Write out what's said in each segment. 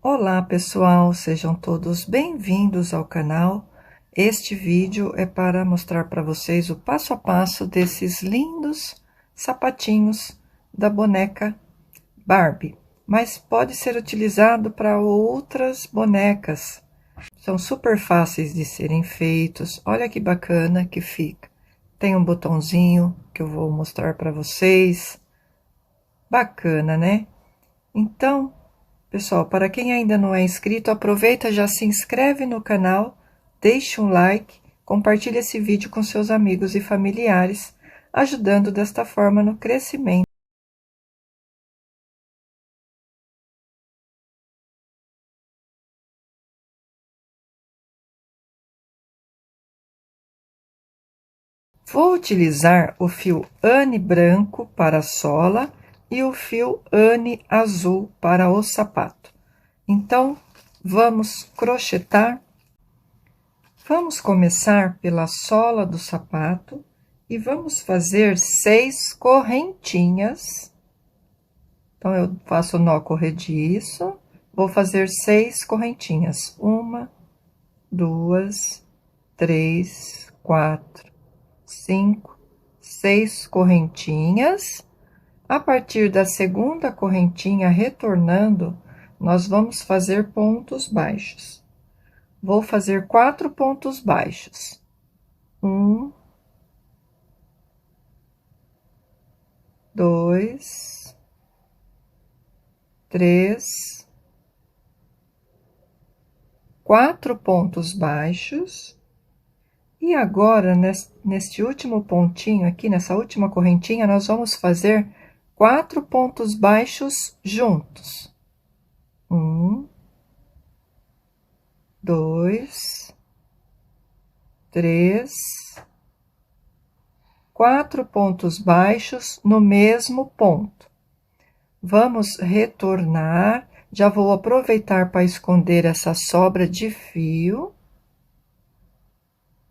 Olá pessoal, sejam todos bem-vindos ao canal. Este vídeo é para mostrar para vocês o passo a passo desses lindos sapatinhos da boneca Barbie, mas pode ser utilizado para outras bonecas. São super fáceis de serem feitos. Olha que bacana que fica. Tem um botãozinho que eu vou mostrar para vocês. Bacana, né? Então, pessoal, para quem ainda não é inscrito, aproveita, já se inscreve no canal, deixe um like, compartilhe esse vídeo com seus amigos e familiares, ajudando desta forma no crescimento. Vou utilizar o fio Anne branco para a sola e o fio Anne azul para o sapato. Então, vamos crochetar. Vamos começar pela sola do sapato e vamos fazer 6 correntinhas. Então, eu faço nó corrediço, vou fazer 6 correntinhas. 1, 2, 3, 4, 5, 6 correntinhas. A partir da segunda correntinha retornando, nós vamos fazer pontos baixos. Vou fazer 4 pontos baixos. 1, 2, 3, 4 pontos baixos. E agora, neste último pontinho aqui, nessa última correntinha, nós vamos fazer 4 pontos baixos juntos. 1, 2, 3, 4 pontos baixos no mesmo ponto. Vamos retornar, já vou aproveitar para esconder essa sobra de fio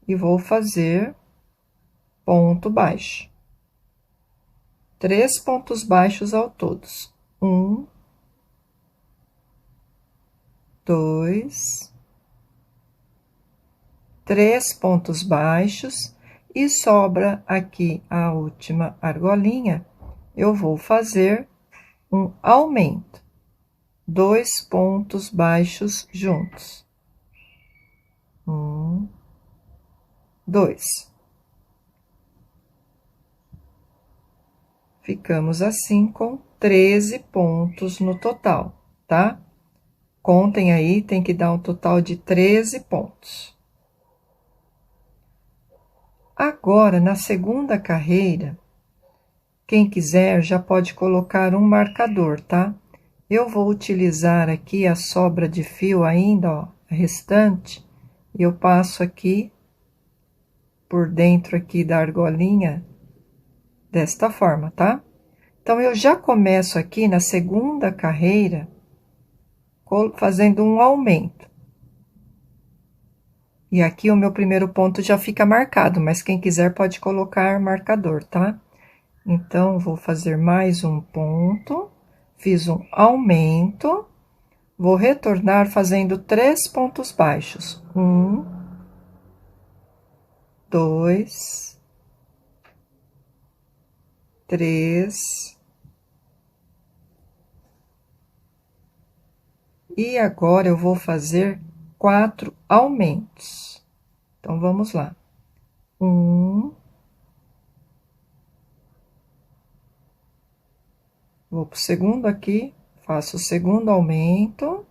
e vou fazer ponto baixo. 3 pontos baixos ao todo. 1, 2, 3 pontos baixos e sobra aqui a última argolinha, eu vou fazer um aumento, 2 pontos baixos juntos. 1, 2. Ficamos assim com 13 pontos no total, tá? Contem aí, tem que dar um total de 13 pontos. Agora, na segunda carreira, quem quiser já pode colocar um marcador, tá? Eu vou utilizar aqui a sobra de fio ainda, ó, restante, e eu passo aqui por dentro aqui da argolinha, desta forma, tá? Então, eu já começo aqui na segunda carreira, fazendo um aumento. E aqui o meu primeiro ponto já fica marcado, mas quem quiser pode colocar marcador, tá? Então, vou fazer mais um ponto, fiz um aumento, vou retornar fazendo 3 pontos baixos. 1, 2, 3. E agora eu vou fazer 4 aumentos. Então, vamos lá. 1, vou pro segundo aqui, faço o segundo aumento.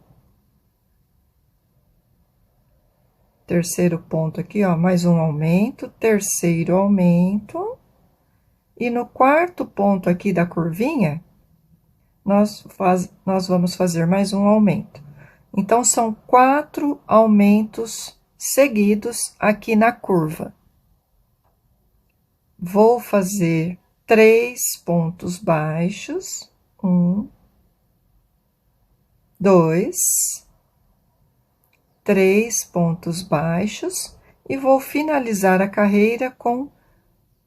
Terceiro ponto aqui, ó, mais um aumento, terceiro aumento. E no quarto ponto aqui da curvinha, nós vamos fazer mais um aumento. Então, são 4 aumentos seguidos aqui na curva. Vou fazer 3 pontos baixos. 1, 2, 3 pontos baixos. E vou finalizar a carreira com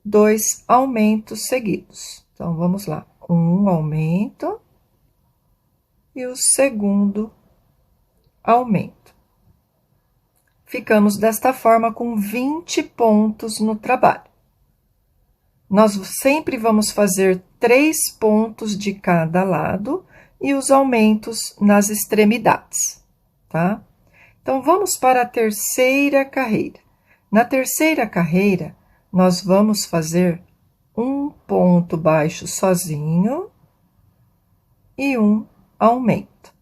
2 aumentos seguidos. Então, vamos lá. Um aumento e o segundo aumento. Ficamos desta forma com 20 pontos no trabalho. Nós sempre vamos fazer 3 pontos de cada lado e os aumentos nas extremidades, tá? Então, vamos para a terceira carreira. Na terceira carreira, nós vamos fazer um ponto baixo sozinho e um aumento.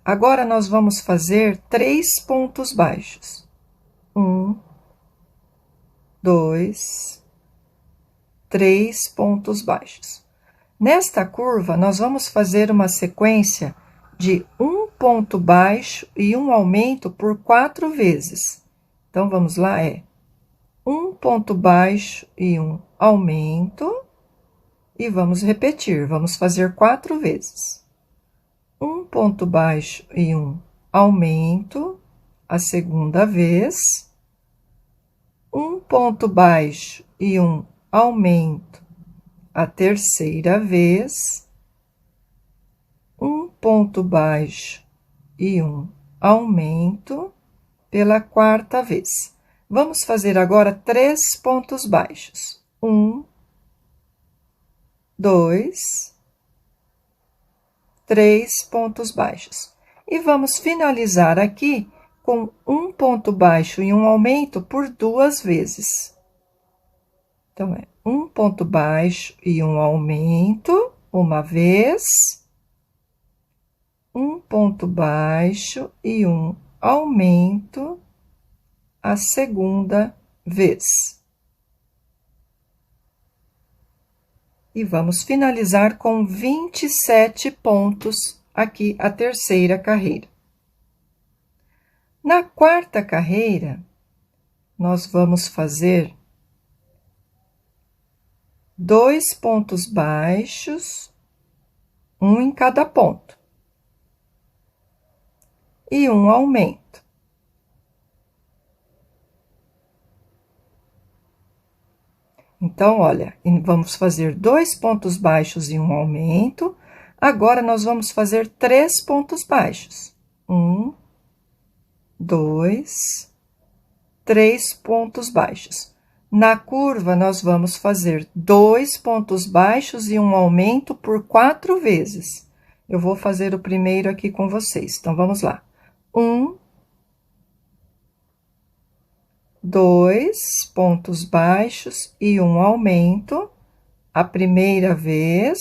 Agora, nós vamos fazer 3 pontos baixos. 1, 2, 3 pontos baixos. Nesta curva, nós vamos fazer uma sequência de um ponto baixo e um aumento por 4 vezes. Então, vamos lá, um ponto baixo e um aumento, e vamos repetir, vamos fazer 4 vezes. Um ponto baixo e um aumento, a segunda vez. Um ponto baixo e um aumento, a terceira vez. Um ponto baixo e um aumento pela quarta vez. Vamos fazer agora 3 pontos baixos. 1, 2, 3 pontos baixos. E vamos finalizar aqui com um ponto baixo e um aumento por 2 vezes. Então, um ponto baixo e um aumento, uma vez. Um ponto baixo e um aumento, a segunda vez. E vamos finalizar com 27 pontos aqui a terceira carreira. Na quarta carreira, nós vamos fazer 2 pontos baixos, um em cada ponto, e um aumento. Então, olha, vamos fazer 2 pontos baixos e um aumento. Agora, nós vamos fazer 3 pontos baixos. 1, 2, 3 pontos baixos. Na curva, nós vamos fazer 2 pontos baixos e um aumento por 4 vezes. Eu vou fazer o primeiro aqui com vocês. Então, vamos lá. 1, 2 pontos baixos e um aumento, a primeira vez,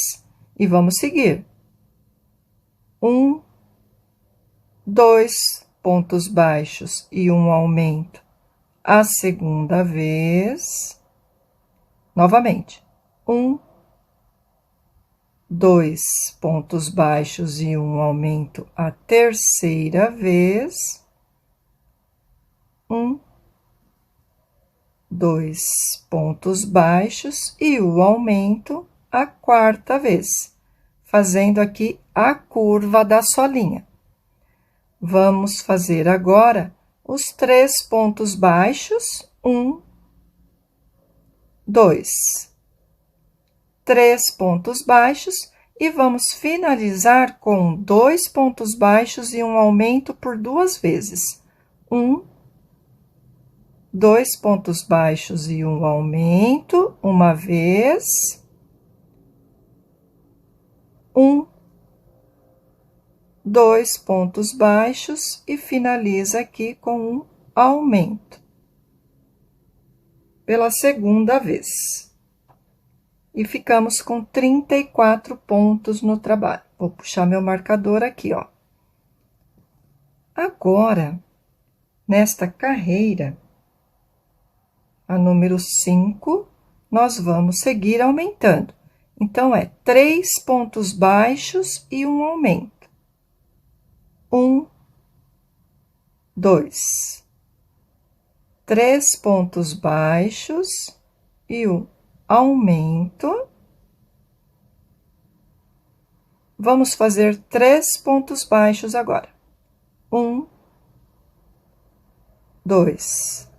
e vamos seguir. 1, 2 pontos baixos e um aumento, a segunda vez. Novamente. 1, 2 pontos baixos e um aumento, a terceira vez. 1, 2 pontos baixos e o aumento a quarta vez, fazendo aqui a curva da solinha. Vamos fazer agora os 3 pontos baixos, 1, 2, 3 pontos baixos, e vamos finalizar com 2 pontos baixos e um aumento por 2 vezes. 1, 2 pontos baixos e um aumento, uma vez. 1, 2 pontos baixos e finaliza aqui com um aumento. Pela segunda vez. E ficamos com 34 pontos no trabalho. Vou puxar meu marcador aqui, ó. Agora, nesta carreira, a número 5, nós vamos seguir aumentando. Então, 3 pontos baixos e um aumento. 1, 2, 3 pontos baixos e o aumento. Vamos fazer 3 pontos baixos agora. 1, 2,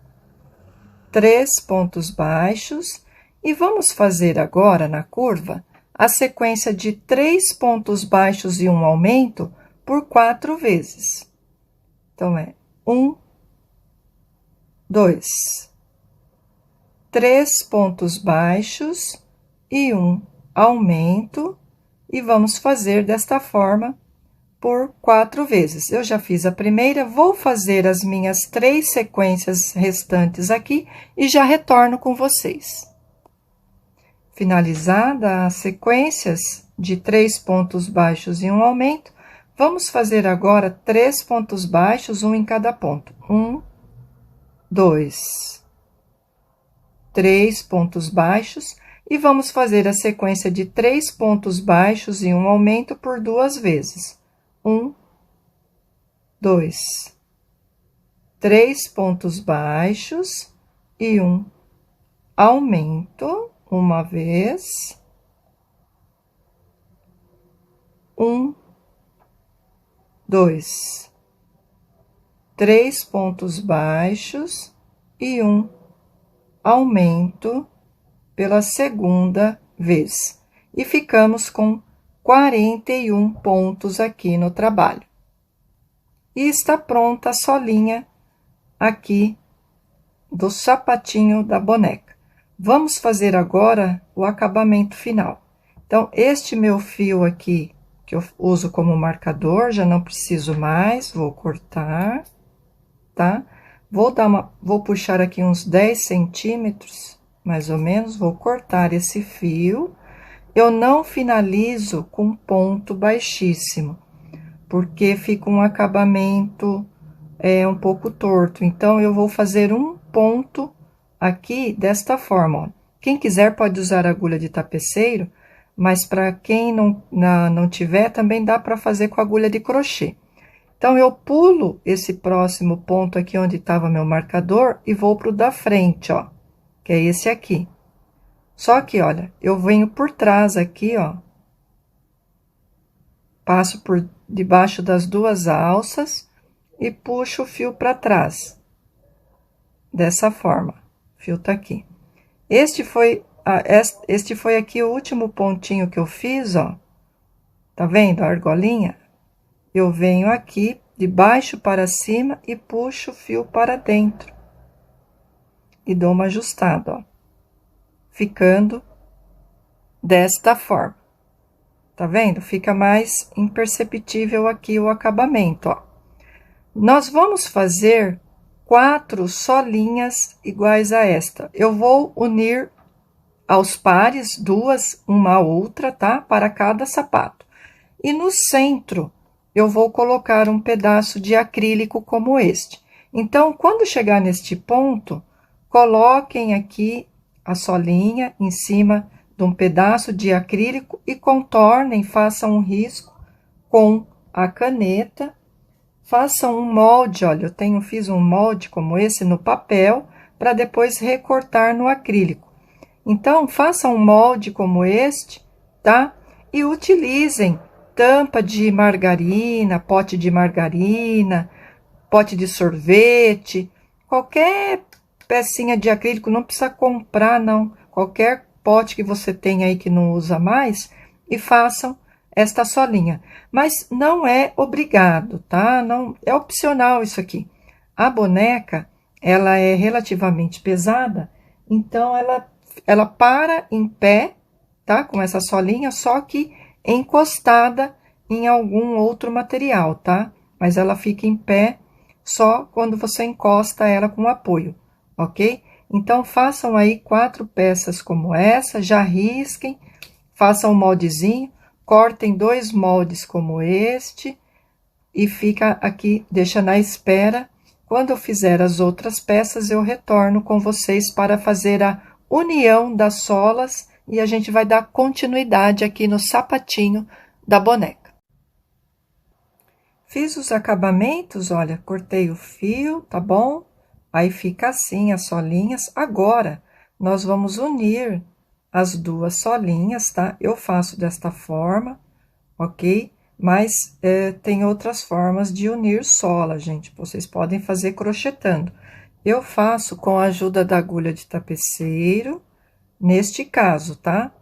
3 pontos baixos, e vamos fazer agora na curva a sequência de 3 pontos baixos e um aumento por 4 vezes. Então, é 1, 2, 3 pontos baixos e um aumento, e vamos fazer desta forma por 4 vezes. Eu já fiz a primeira, vou fazer as minhas 3 sequências restantes aqui e já retorno com vocês. Finalizada as sequências de 3 pontos baixos e um aumento, vamos fazer agora 3 pontos baixos, um em cada ponto. 1, 2, 3 pontos baixos, e vamos fazer a sequência de 3 pontos baixos e um aumento por 2 vezes. 1, 2, 3 pontos baixos e um aumento, uma vez. 1, 2, 3 pontos baixos e um aumento pela segunda vez. E ficamos com 41 pontos aqui no trabalho. E está pronta a solinha aqui do sapatinho da boneca. Vamos fazer agora o acabamento final. Então, este meu fio aqui, que eu uso como marcador, já não preciso mais, vou cortar, tá? Vou puxar aqui uns 10 centímetros, mais ou menos, vou cortar esse fio. Eu não finalizo com ponto baixíssimo, porque fica um acabamento um pouco torto. Então, eu vou fazer um ponto aqui desta forma, ó. Quem quiser pode usar agulha de tapeceiro, mas para quem não tiver, também dá para fazer com agulha de crochê. Então, eu pulo esse próximo ponto aqui onde estava meu marcador e vou pro da frente, ó, que é esse aqui. Só que, olha, eu venho por trás aqui, ó, passo por debaixo das 2 alças e puxo o fio para trás. Dessa forma, o fio tá aqui. Este foi aqui o último pontinho que eu fiz, ó. Tá vendo a argolinha? Eu venho aqui de baixo para cima e puxo o fio para dentro. E dou uma ajustada, ó. Ficando desta forma. Tá vendo? Fica mais imperceptível aqui o acabamento, ó. Nós vamos fazer 4 solinhas iguais a esta. Eu vou unir aos pares, 2, uma a outra, tá? Para cada sapato. E no centro, eu vou colocar um pedaço de acrílico como este. Então, quando chegar neste ponto, coloquem aqui a solinha em cima de um pedaço de acrílico e contornem, façam um risco com a caneta. Façam um molde, olha, fiz um molde como esse no papel, para depois recortar no acrílico. Então, façam um molde como este, tá? E utilizem tampa de margarina, pote de margarina, pote de sorvete, qualquer pecinha de acrílico, não precisa comprar, não. Qualquer pote que você tenha aí que não usa mais, e façam esta solinha. Mas não é obrigado, tá? Não, é opcional isso aqui. A boneca, ela é relativamente pesada, então ela para em pé, tá? Com essa solinha, só que encostada em algum outro material, tá? Mas ela fica em pé só quando você encosta ela com apoio, ok? Então, façam aí 4 peças como essa, já risquem, façam um moldezinho, cortem 2 moldes como este e fica aqui, deixa na espera. Quando eu fizer as outras peças, eu retorno com vocês para fazer a união das solas e a gente vai dar continuidade aqui no sapatinho da boneca. Fiz os acabamentos, olha, cortei o fio, tá bom? Aí fica assim as solinhas. Agora, nós vamos unir as 2 solinhas, tá? Eu faço desta forma, ok? Mas tem outras formas de unir sola, gente. Vocês podem fazer crochetando. Eu faço com a ajuda da agulha de tapeceiro, neste caso, tá?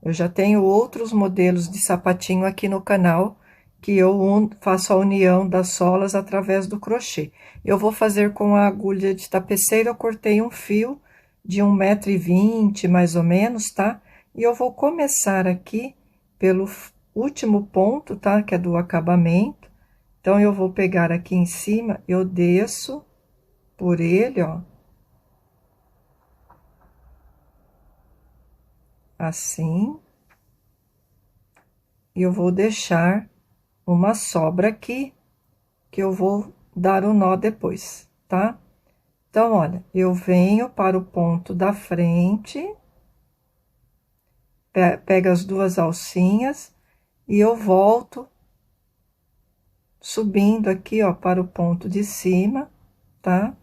Eu já tenho outros modelos de sapatinho aqui no canal, que eu faço a união das solas através do crochê. Eu vou fazer com a agulha de tapeceira, eu cortei um fio de 1,20 m, mais ou menos, tá? E eu vou começar aqui pelo último ponto, tá? Que é do acabamento. Então, eu vou pegar aqui em cima, eu desço por ele, ó. Assim. E eu vou deixar uma sobra aqui, que eu vou dar o nó depois, tá? Então, olha, eu venho para o ponto da frente, pego as duas alcinhas e eu volto subindo aqui, ó, para o ponto de cima, tá?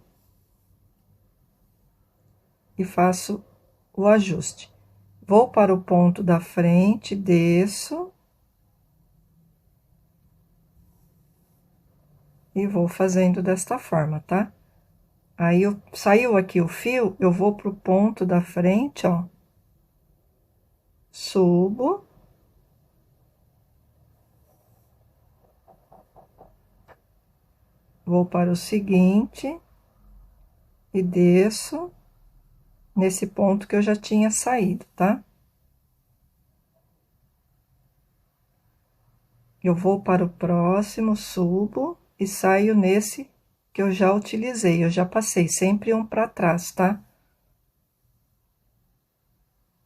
E faço o ajuste. Vou para o ponto da frente, desço. E vou fazendo desta forma, tá? Aí, saiu aqui o fio, eu vou pro ponto da frente, ó. Subo. Vou para o seguinte. E desço nesse ponto que eu já tinha saído, tá? Eu vou para o próximo, subo e saio nesse que eu já utilizei. Eu já passei sempre um para trás, tá?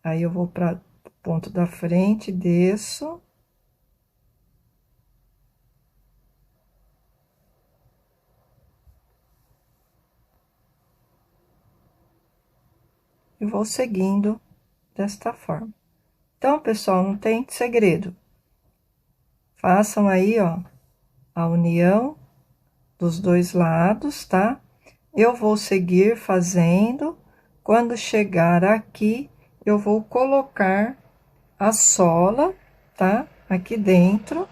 Aí, eu vou para o ponto da frente, desço. E vou seguindo desta forma. Então, pessoal, não tem segredo. Façam aí, ó, a união dos dois lados, tá? Eu vou seguir fazendo. Quando chegar aqui, eu vou colocar a sola, tá? Aqui dentro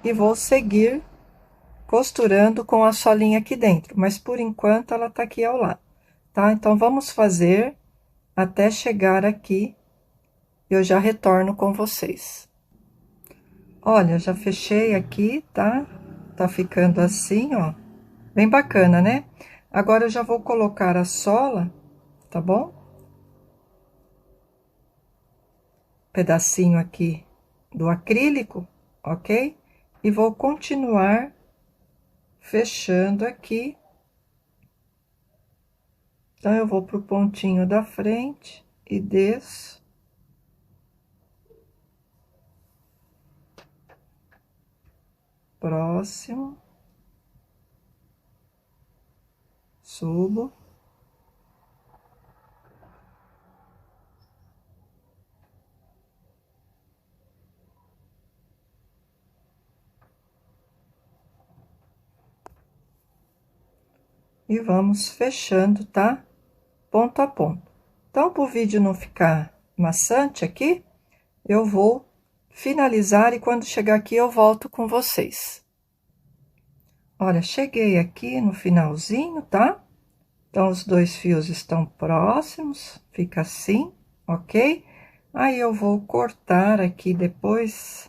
e vou seguir costurando com a solinha aqui dentro, mas por enquanto ela tá aqui ao lado, tá? Então, vamos fazer até chegar aqui. Eu já retorno com vocês. Olha, já fechei aqui, tá? Tá ficando assim, ó. Bem bacana, né? Agora, eu já vou colocar a sola, tá bom? Pedacinho aqui do acrílico, ok? E vou continuar fechando aqui. Então, eu vou pro pontinho da frente e desço. Próximo. Subo. E vamos fechando, tá? Ponto a ponto. Então, para o vídeo não ficar maçante aqui, eu vou finalizar e quando chegar aqui eu volto com vocês. Olha, cheguei aqui no finalzinho, tá? Então, os dois fios estão próximos, fica assim, ok? Aí, eu vou cortar aqui depois.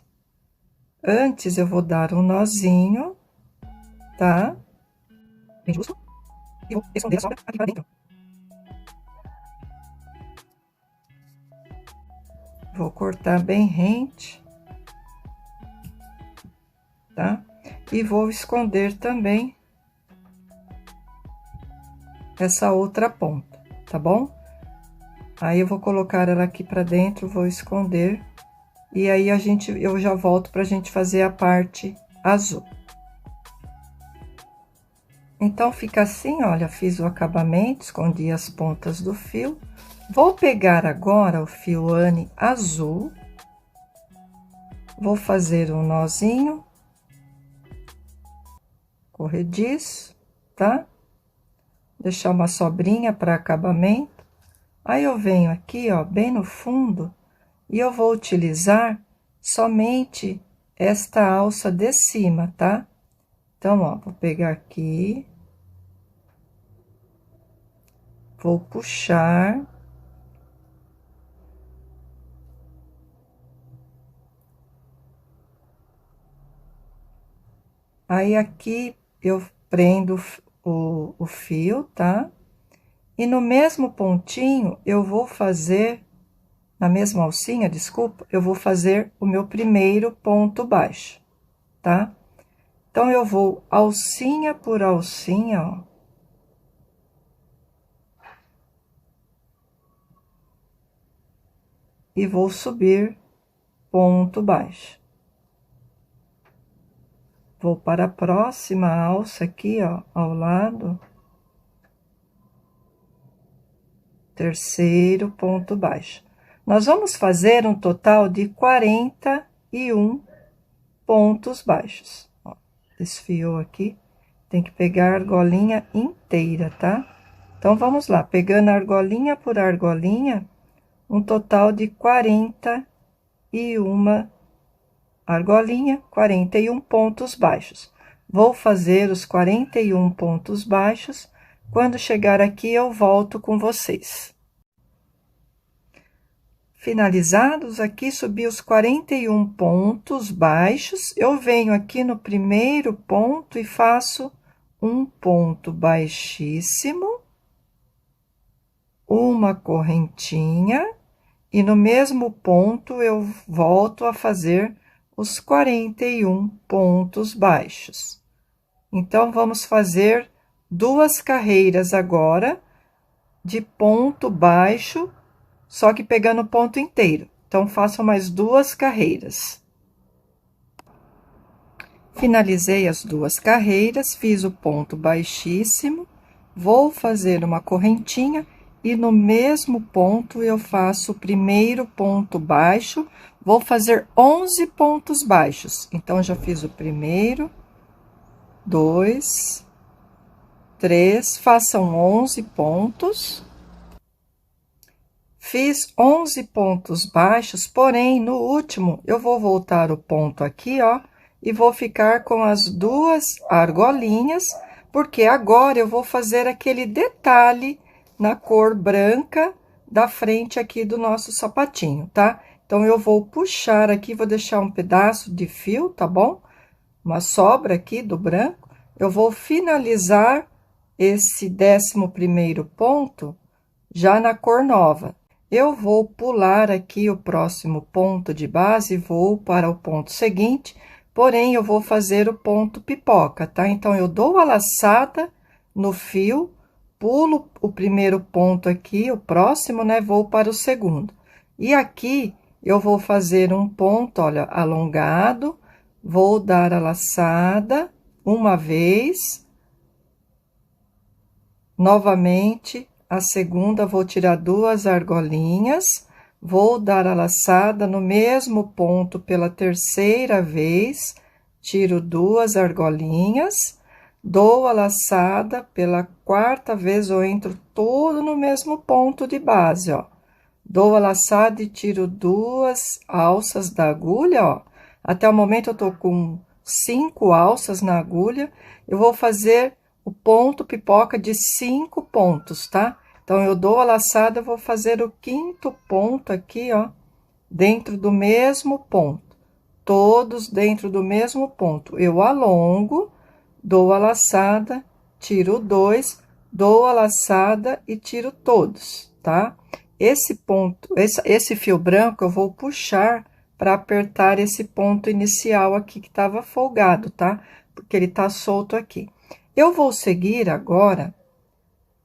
Antes, eu vou dar um nozinho, tá? Bem justo. E vou esconder a sobra aqui pra dentro. Vou cortar bem rente, tá? E vou esconder também essa outra ponta, tá bom? Aí, eu vou colocar ela aqui pra dentro, vou esconder. E aí, eu já volto pra gente fazer a parte azul. Então, fica assim, olha, fiz o acabamento, escondi as pontas do fio. Vou pegar agora o fio Anne azul. Vou fazer um nozinho corrediço, tá? Deixar uma sobrinha para acabamento. Aí, eu venho aqui, ó, bem no fundo, e eu vou utilizar somente esta alça de cima, tá? Então, ó, vou pegar aqui, vou puxar, Aí, aqui, eu prendo o fio, tá? E no mesmo pontinho, eu vou fazer, na mesma alcinha, desculpa, eu vou fazer o meu primeiro ponto baixo, tá? Então, eu vou alcinha por alcinha, ó. E vou subir ponto baixo. Vou para a próxima alça aqui, ó, ao lado. Terceiro ponto baixo. Nós vamos fazer um total de 41 pontos baixos. Ó, desfiou aqui, tem que pegar a argolinha inteira, tá? Então, vamos lá, pegando argolinha por argolinha, um total de 41 argolinha, 41 pontos baixos. Vou fazer os 41 pontos baixos. Quando chegar aqui, eu volto com vocês. Finalizados, aqui subi os 41 pontos baixos, eu venho aqui no primeiro ponto e faço um ponto baixíssimo, uma correntinha, e no mesmo ponto eu volto a fazer os 41 pontos baixos. Então, vamos fazer 2 carreiras agora de ponto baixo, só que pegando o ponto inteiro. Então, faço mais 2 carreiras. Finalizei as 2 carreiras, fiz o ponto baixíssimo, vou fazer uma correntinha e no mesmo ponto eu faço o primeiro ponto baixo, vou fazer 11 pontos baixos. Então, já fiz o primeiro, 2, 3, façam 11 pontos. Fiz 11 pontos baixos, porém, no último, eu vou voltar o ponto aqui, ó, e vou ficar com as 2 argolinhas, porque agora eu vou fazer aquele detalhe na cor branca da frente aqui do nosso sapatinho, tá? Então, eu vou puxar aqui, vou deixar um pedaço de fio, tá bom? Uma sobra aqui do branco. Eu vou finalizar esse 11º ponto já na cor nova. Eu vou pular aqui o próximo ponto de base, vou para o ponto seguinte, porém, eu vou fazer o ponto pipoca, tá? Então, eu dou a laçada no fio, pulo o primeiro ponto aqui, o próximo, né? Vou para o segundo. E aqui, eu vou fazer um ponto, olha, alongado, vou dar a laçada uma vez, novamente, a segunda, vou tirar 2 argolinhas, vou dar a laçada no mesmo ponto pela terceira vez, tiro 2 argolinhas, dou a laçada pela 4ª vez, eu entro todo no mesmo ponto de base, ó. Dou a laçada e tiro 2 alças da agulha, ó. Até o momento eu tô com 5 alças na agulha, eu vou fazer o ponto pipoca de 5 pontos, tá? Então, eu dou a laçada, eu vou fazer o 5º ponto aqui, ó, dentro do mesmo ponto. Todos dentro do mesmo ponto. Eu alongo, dou a laçada, tiro 2, dou a laçada e tiro todos, tá? Esse ponto, esse fio branco, eu vou puxar para apertar esse ponto inicial aqui que tava folgado, tá? Porque ele tá solto aqui. Eu vou seguir agora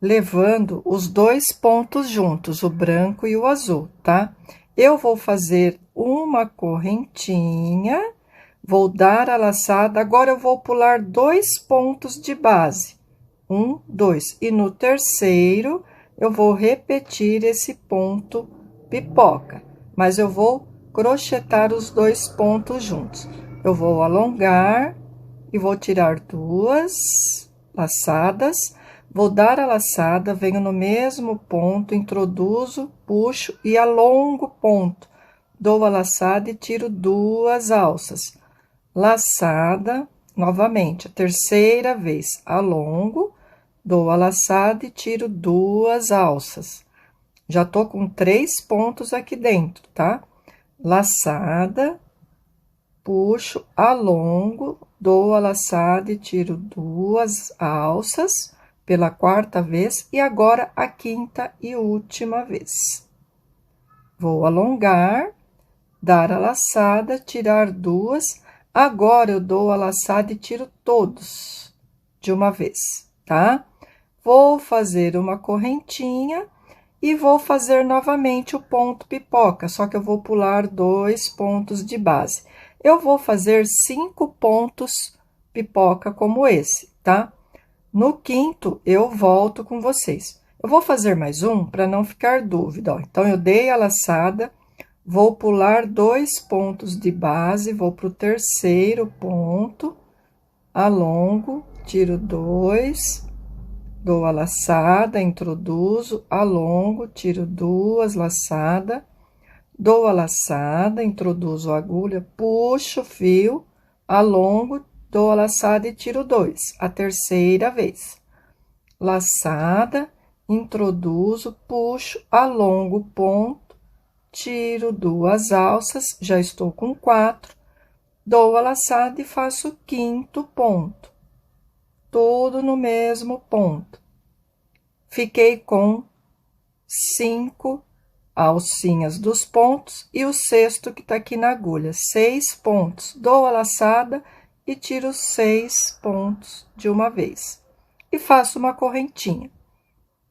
levando os 2 pontos juntos, o branco e o azul, tá? Eu vou fazer uma correntinha, vou dar a laçada, agora eu vou pular 2 pontos de base, 1, 2, e no terceiro eu vou repetir esse ponto pipoca, mas eu vou crochetar os 2 pontos juntos. Eu vou alongar e vou tirar 2 laçadas, vou dar a laçada, venho no mesmo ponto, introduzo, puxo e alongo o ponto. Dou a laçada e tiro 2 alças. Laçada, novamente, a terceira vez, alongo, dou a laçada e tiro 2 alças. Já tô com 3 pontos aqui dentro, tá? Laçada, puxo, alongo, dou a laçada e tiro 2 alças pela 4ª vez, e agora a 5ª e última vez. Vou alongar, dar a laçada, tirar 2, agora eu dou a laçada e tiro todos de uma vez, tá? Vou fazer uma correntinha e vou fazer novamente o ponto pipoca, só que eu vou pular 2 pontos de base. Eu vou fazer 5 pontos pipoca como esse, tá? No 5º, eu volto com vocês. Eu vou fazer mais um para não ficar dúvida, ó. Então, eu dei a laçada, vou pular 2 pontos de base, vou pro 3º ponto, alongo, tiro 2, dou a laçada, introduzo, alongo, tiro 2 laçadas, dou a laçada, introduzo a agulha, puxo o fio, alongo, dou a laçada e tiro 2, a 3ª vez. Laçada, introduzo, puxo, alongo, ponto, tiro 2 alças, já estou com 4, dou a laçada e faço o 5º ponto, tudo no mesmo ponto. Fiquei com 5 alcinhas dos pontos e o 6º que tá aqui na agulha, 6 pontos. Dou a laçada e tiro 6 pontos de uma vez. E faço uma correntinha,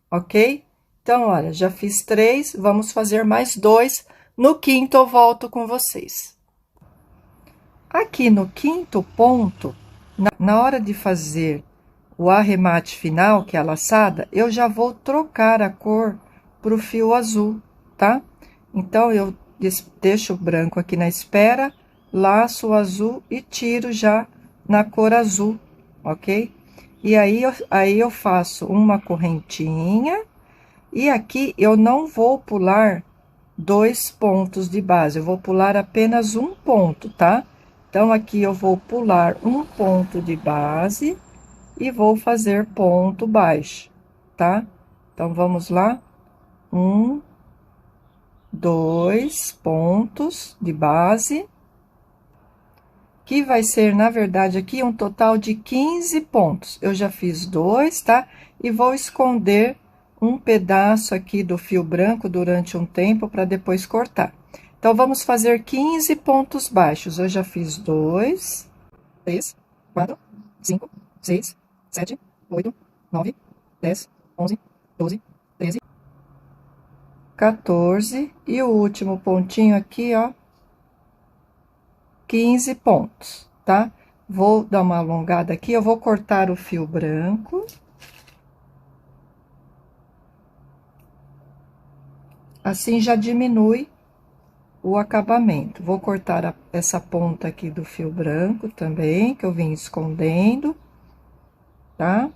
ok? Então, olha, já fiz 3, vamos fazer mais 2. No 5º, eu volto com vocês. Aqui no 5º ponto, na hora de fazer o arremate final, que é a laçada, eu já vou trocar a cor pro fio azul, tá? Então, eu deixo o branco aqui na espera, laço o azul e tiro já na cor azul, ok? E aí eu faço uma correntinha, e aqui eu não vou pular 2 pontos de base, eu vou pular apenas um ponto, tá? Então, aqui eu vou pular um ponto de base e vou fazer ponto baixo, tá? Então, vamos lá. 1, 2 pontos de base, que vai ser, na verdade, aqui um total de 15 pontos. Eu já fiz 2, tá? E vou esconder um pedaço aqui do fio branco durante um tempo para depois cortar. Então, vamos fazer 15 pontos baixos. Eu já fiz 2, 3, 4, 5, 6, 7, 8, 9, 10, 11, 12, 13, 14, e o último pontinho aqui, ó, 15 pontos, tá? Vou dar uma alongada aqui, eu vou cortar o fio branco. Assim já diminui o acabamento. Vou cortar essa ponta aqui do fio branco também, que eu vim escondendo, tá?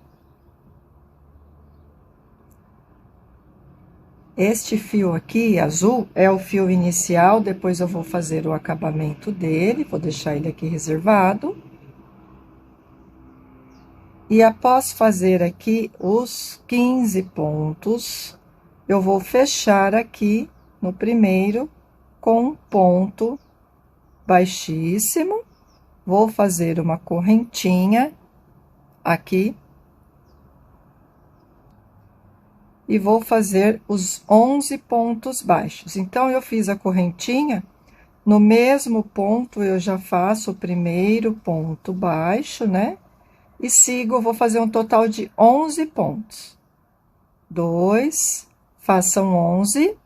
Este fio aqui, azul, é o fio inicial, depois eu vou fazer o acabamento dele, vou deixar ele aqui reservado. E após fazer aqui os 15 pontos, eu vou fechar aqui no primeiro com um ponto baixíssimo, vou fazer uma correntinha aqui. E vou fazer os 11 pontos baixos. Então, eu fiz a correntinha, no mesmo ponto eu já faço o primeiro ponto baixo, né? E sigo, vou fazer um total de 11 pontos. 2, façam 11.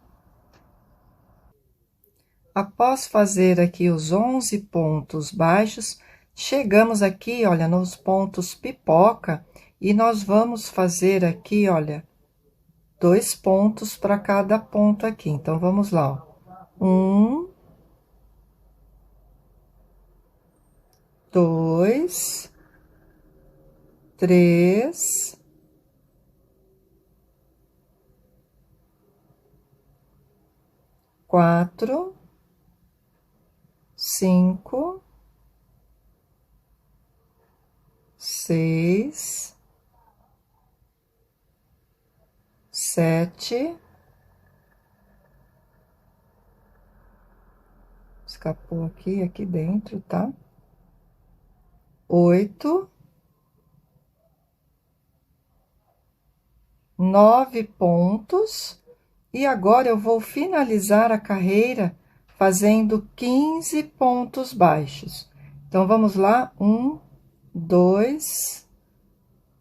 Após fazer aqui os 11 pontos baixos, chegamos aqui, olha, nos pontos pipoca, e nós vamos fazer aqui, olha, 2 pontos para cada ponto aqui. Então, vamos lá, ó. 1, 2, 3, 4, 5, 6, 7, escapou aqui, aqui dentro, tá? 8, 9 pontos, e agora eu vou finalizar a carreira fazendo 15 pontos baixos. Então, vamos lá, 1, 2,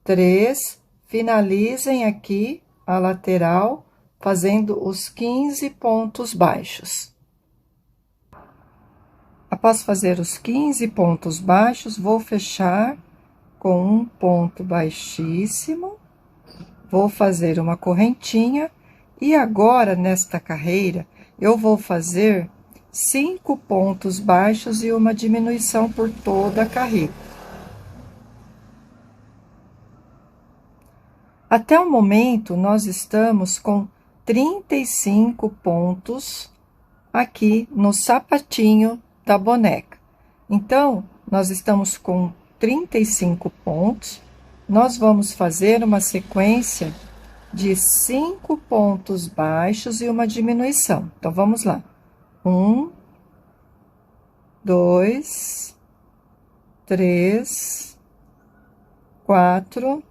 3, finalizem aqui a lateral, fazendo os 15 pontos baixos. Após fazer os 15 pontos baixos, vou fechar com um ponto baixíssimo, vou fazer uma correntinha, e agora, nesta carreira, eu vou fazer 5 pontos baixos e uma diminuição por toda a carreira. Até o momento, nós estamos com 35 pontos aqui no sapatinho da boneca. Então, nós estamos com 35 pontos, nós vamos fazer uma sequência de 5 pontos baixos e uma diminuição. Então, vamos lá. 1, 2, 3, 4,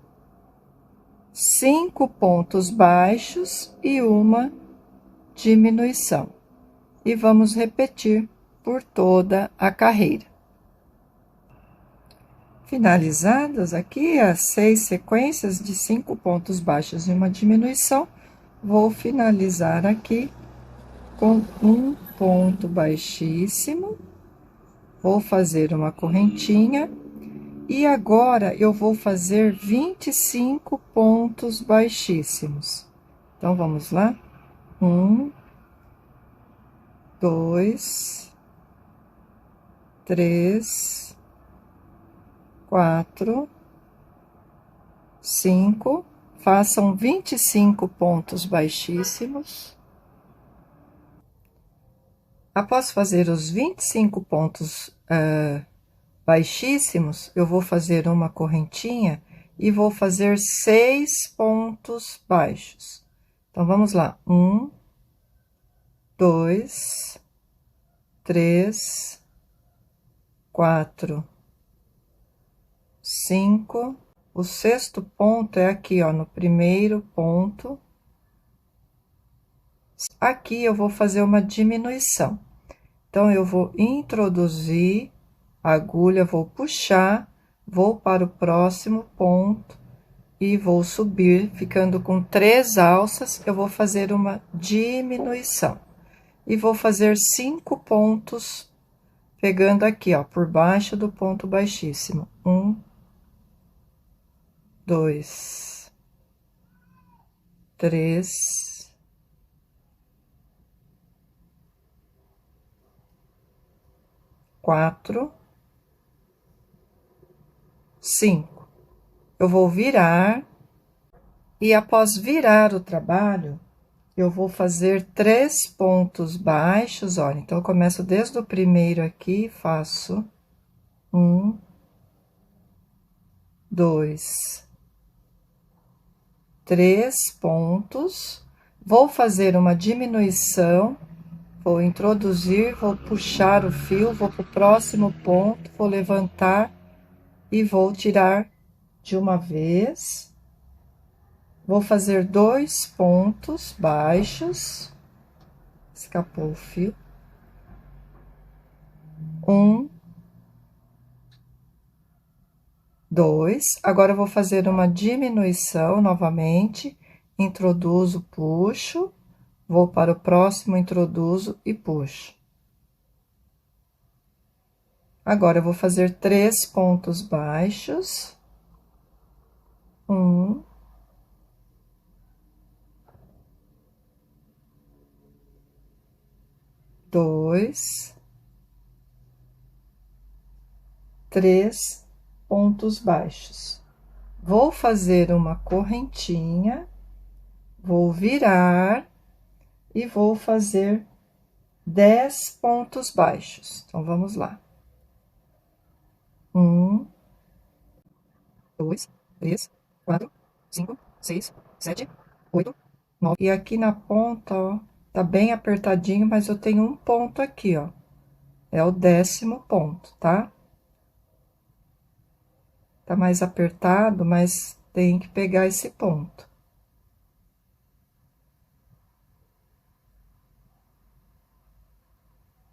5 pontos baixos e uma diminuição. E vamos repetir por toda a carreira. Finalizadas aqui as 6 sequências de 5 pontos baixos e uma diminuição, vou finalizar aqui com um ponto baixíssimo, vou fazer uma correntinha, e agora eu vou fazer 25 pontos baixíssimos. Então, vamos lá. 1, 2, 3, 4, 5, façam 25 pontos baixíssimos. Após fazer os 25 pontos baixíssimos, eu vou fazer uma correntinha e vou fazer 6 pontos baixos. Então, vamos lá. 1, 2, 3, 4, 5. O sexto ponto é aqui, ó, no primeiro ponto. Aqui eu vou fazer uma diminuição. Então, eu vou introduzir a agulha, vou puxar, vou para o próximo ponto e vou subir, ficando com 3 alças. Eu vou fazer uma diminuição e vou fazer 5 pontos, pegando aqui, ó, por baixo do ponto baixíssimo. 1, 2, 3, 4, 5. Eu vou virar, e após virar o trabalho, eu vou fazer 3 pontos baixos, olha. Então, eu começo desde o primeiro aqui, faço 1, 2, 3 pontos, vou fazer uma diminuição, vou introduzir, vou puxar o fio, vou para o próximo ponto, vou levantar e vou tirar de uma vez. Vou fazer 2 pontos baixos, escapou o fio. 1, 2. Agora, eu vou fazer uma diminuição novamente, introduzo, puxo, vou para o próximo, introduzo e puxo. Agora, eu vou fazer 3 pontos baixos. 1, 2, 3 pontos baixos. Vou fazer uma correntinha, vou virar e vou fazer 10 pontos baixos. Então, vamos lá. 1, 2, 3, 4, 5, 6, 7, 8, 9. E aqui na ponta, ó, tá bem apertadinho, mas eu tenho um ponto aqui, ó. é o 10º ponto, tá? Tá mais apertado, mas tem que pegar esse ponto.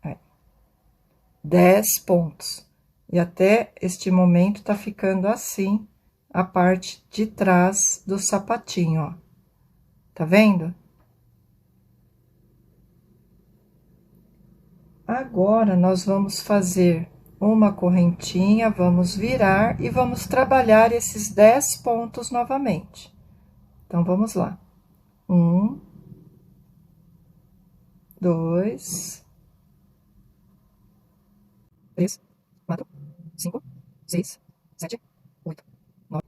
Aí. 10 pontos. E até este momento tá ficando assim a parte de trás do sapatinho, ó. Tá vendo? Agora, nós vamos fazer uma correntinha, vamos virar e vamos trabalhar esses 10 pontos novamente. Então, vamos lá. 1, 2, 3, 4, 5, 6, 7, 8, 9.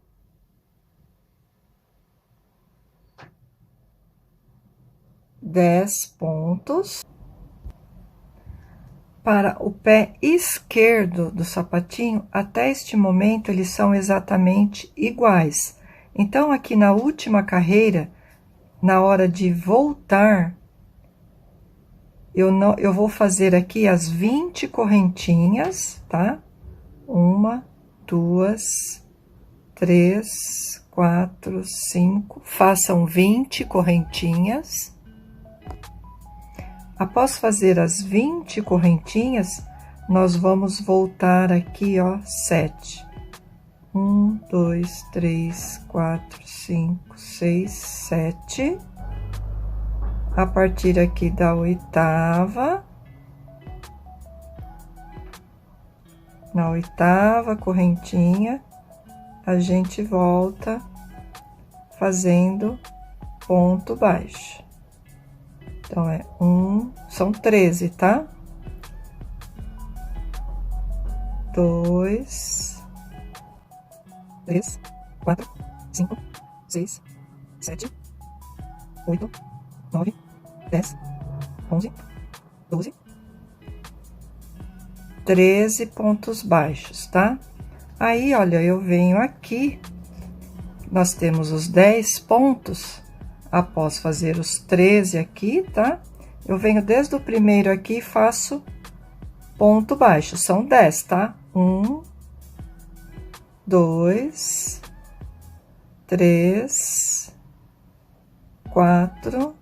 10 pontos. Para o pé esquerdo do sapatinho, até este momento, eles são exatamente iguais. Então, aqui na última carreira, na hora de voltar, eu vou fazer aqui as 20 correntinhas, tá? 1, 2, 3, 4, 5. Façam 20 correntinhas. Após fazer as 20 correntinhas, nós vamos voltar aqui, ó, 7. 1, 2, 3, 4, 5, 6, 7. A partir aqui da 8ª, na 8ª correntinha, a gente volta fazendo ponto baixo. Então, são 13, tá? 2, 3, 4, 5, 6, 7, 8, 9, 10, 11, 12, 13 pontos baixos, tá? Aí, olha, eu venho aqui, nós temos os 10 pontos. Após fazer os 13 aqui, tá? Eu venho desde o primeiro aqui e faço ponto baixo. São 10, tá? 1, 2, 3, 4,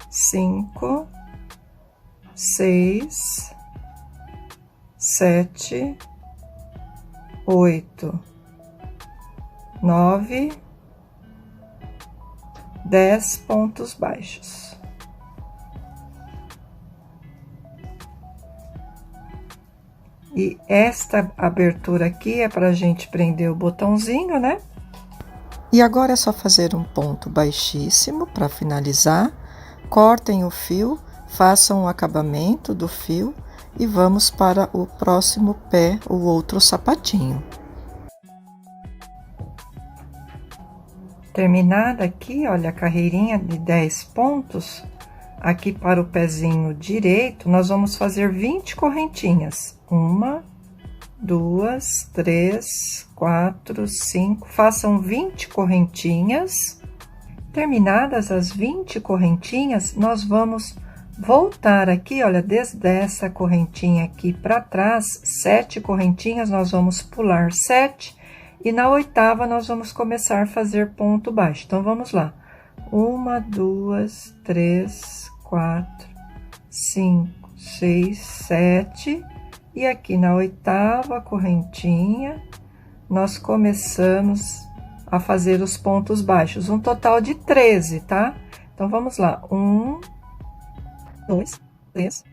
5, 6, 7, 8, 9, 10 pontos baixos. E esta abertura aqui é pra gente prender o botãozinho, né? E agora é só fazer um ponto baixíssimo para finalizar. Cortem o fio, façam o acabamento do fio e vamos para o próximo pé, o outro sapatinho. Terminada aqui, olha, a carreirinha de 10 pontos, aqui para o pezinho direito, nós vamos fazer 20 correntinhas. 1, 2, 3, 4, 5, façam 20 correntinhas. Terminadas as 20 correntinhas, nós vamos voltar aqui, olha, desde essa correntinha aqui para trás, 7 correntinhas, nós vamos pular 7. E na 8ª, nós vamos começar a fazer ponto baixo. Então, vamos lá. 1, 2, 3, 4, 5, 6, 7. E aqui na 8ª correntinha, nós começamos a fazer os pontos baixos. Um total de 13, tá? Então, vamos lá. 1, 2, 3,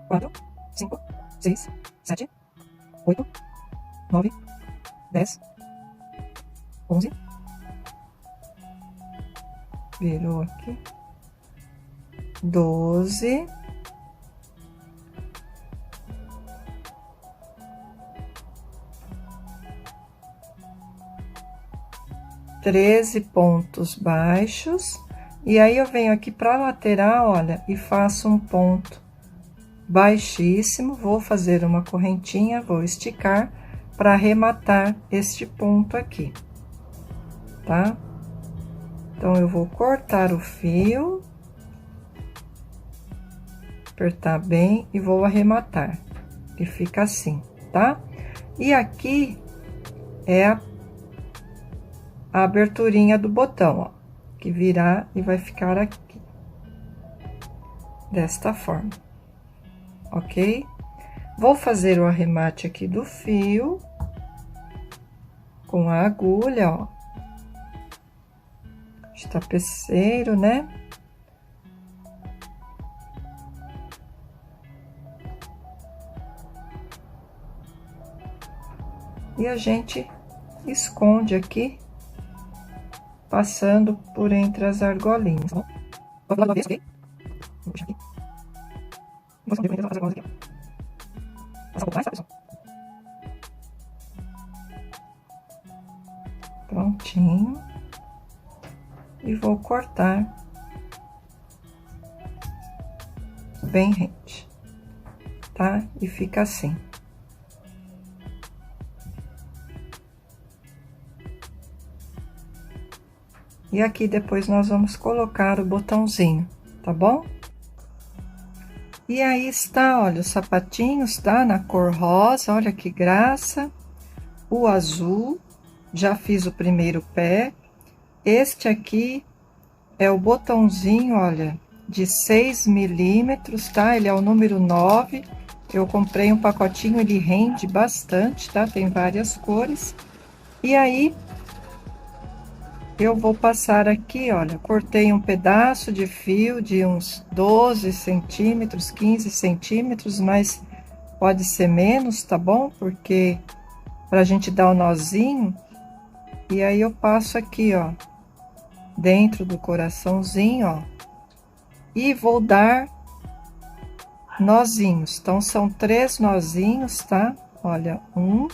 4, 5, 6, 7, 8, 9, 10, 11, virou aqui, 12, 13 pontos baixos, e aí eu venho aqui para a lateral, olha, e faço um ponto baixíssimo, vou fazer uma correntinha, vou esticar para arrematar este ponto aqui. Tá? Então, eu vou cortar o fio, apertar bem e vou arrematar. E fica assim, tá? E aqui é a aberturinha do botão, ó, que virar e vai ficar aqui, desta forma, ok? Vou fazer o arremate aqui do fio com a agulha, ó, de tapeceiro, né? E a gente esconde aqui, passando por entre as argolinhas. Vou puxar aqui. Vou esconder as argolas aqui, ó. Passar um pouco mais, tá, pessoal? Prontinho. E vou cortar bem rente, tá? E fica assim. E aqui depois nós vamos colocar o botãozinho, tá bom? E aí está, olha, os sapatinhos, tá? Na cor rosa, olha que graça. O azul, já fiz o primeiro pé. Este aqui é o botãozinho, olha, de 6 milímetros, tá? Ele é o número 9. Eu comprei um pacotinho, ele rende bastante, tá? Tem várias cores. E aí, eu vou passar aqui, olha, cortei um pedaço de fio de uns 12 centímetros, 15 centímetros, mas pode ser menos, tá bom? Porque pra gente dar o nozinho, e aí eu passo aqui, ó, dentro do coraçãozinho, ó, e vou dar nozinhos. Então, são 3 nozinhos, tá? Olha, 1,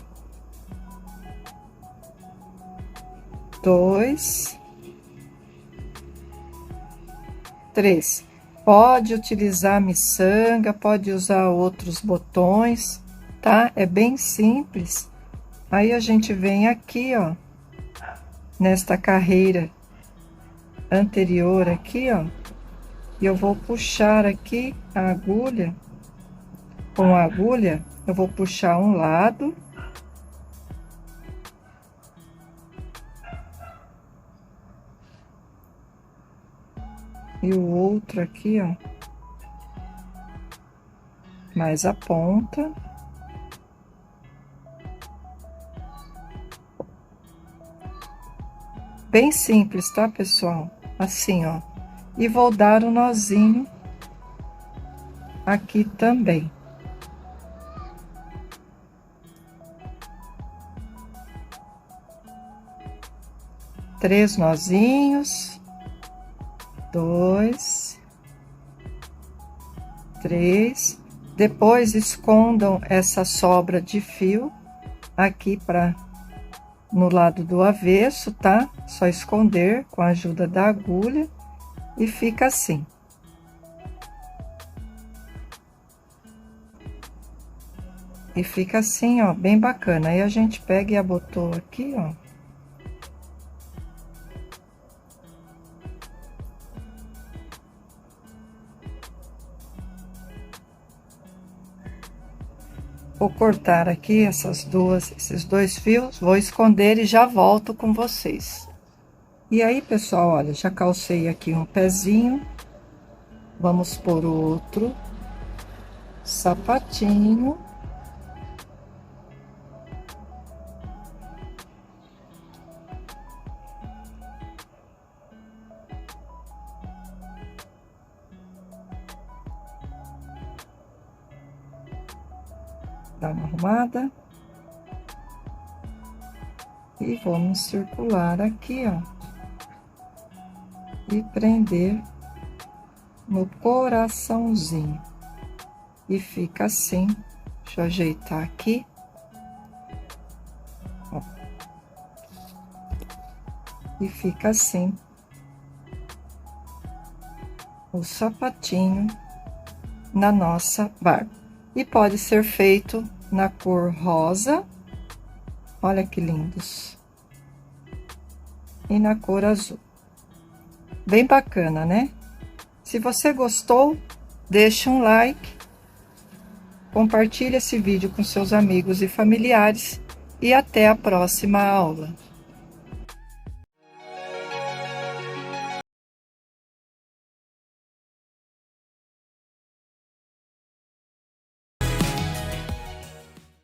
2, 3. Pode utilizar miçanga, pode usar outros botões, tá? É bem simples. Aí a gente vem aqui, ó, nesta carreira anterior aqui, ó, e eu vou puxar aqui a agulha. Com a agulha, eu vou puxar um lado. E o outro aqui, ó, mais a ponta. Bem simples, tá, pessoal? Assim, ó. E vou dar um nozinho aqui também. Três nozinhos. 2, 3. Depois escondam essa sobra de fio aqui para no lado do avesso, tá? Só esconder com a ajuda da agulha e fica assim. E fica assim, ó, bem bacana. Aí a gente pega e abotoa aqui, ó. Vou cortar aqui esses dois fios, vou esconder e já volto com vocês. E aí, pessoal, olha, já calcei aqui um pezinho. Vamos por outro sapatinho. Dá uma arrumada. E vamos circular aqui, ó. E prender no coraçãozinho. E fica assim. Deixa eu ajeitar aqui. Ó. E fica assim. O sapatinho na nossa barba. E pode ser feito na cor rosa. Olha que lindos. E na cor azul. Bem bacana, né? Se você gostou, deixa um like. Compartilhe esse vídeo com seus amigos e familiares e até a próxima aula.